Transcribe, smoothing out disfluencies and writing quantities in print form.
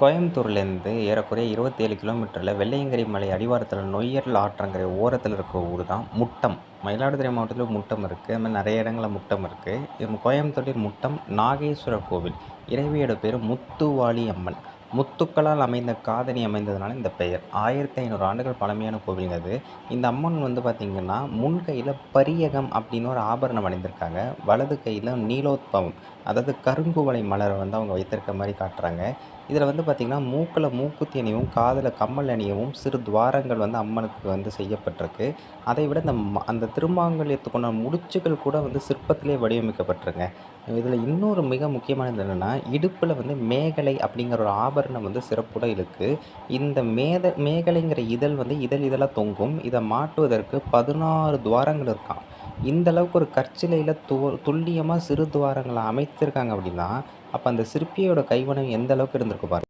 கோயம்புத்தூர்லேருந்து ஏறக்குறைய 27 கிலோமீட்டர்ல வெள்ளையங்கிரி மலை அடிவாரத்தில நொய்யல் ஆற்றங்கரை ஓரத்தில இருக்க ஊர் தான் முட்டம். மயிலாடுதுறை மாவட்டத்தில முட்டம் இருக்கு. அது மாரி நெறைய இடங்கள்ல முட்டம் இருக்கு. நம்ம கோயம்புத்தூரில் முட்டம் நாகேஸ்வரர் கோவில். இறைவியோட பேரு முத்துவாளி அம்மன். முத்துக்களால் அமைந்த காதணி அமைந்ததுனால இந்த பெயர். 1500 ஆண்டுகள் பழமையான கோவிலுங்க அது. இந்த அம்மன் வந்து பார்த்தீங்கன்னா, முன் கையில பரியகம் அப்படின்னு ஒரு ஆபரணம் அணிந்திருக்காங்க. வலது கையில நீலோத்பவம், அதாவது கருங்குவளை மலர வந்து அவங்க வைத்திருக்க மாரி காட்டுறாங்க. இதில வந்து பார்த்தீங்கன்னா, மூக்குல மூக்குத்தி அணியவும், காதுல கம்மல் அணியவும் சிறு துவாரங்கள் வந்து அம்மனுக்கு வந்து செய்யப்பட்டிருக்கு. அதை விட அந்த திருமாங்கல்யத்துக்குண்டான முடிச்சுகள் கூட வந்து சிற்பத்திலே வடிவமைக்கப்பட்டிருங்க. இதில இன்னொரு மிக முக்கியமானது என்னன்னா, இடுப்புல வந்து மேகலை அப்படிங்கிற ஒரு ஆபரணம் வந்து சிறப்புட இருக்கு. இந்த மேகலைங்கிற இதழ் வந்து இதழ் இதழா தொங்கும். இத மாட்டுவதற்கு 16 துவாரங்கள் இருக்காம். இந்த அளவுக்கு ஒரு கற்சிலையில துல்லியமா சிறு துவாரங்கள அமைத்திருக்காங்க அப்படின்னா, அப்ப அந்த சிற்பியோட கைவண்ணம் எந்த அளவுக்கு இருந்திருக்கும் பாருங்க.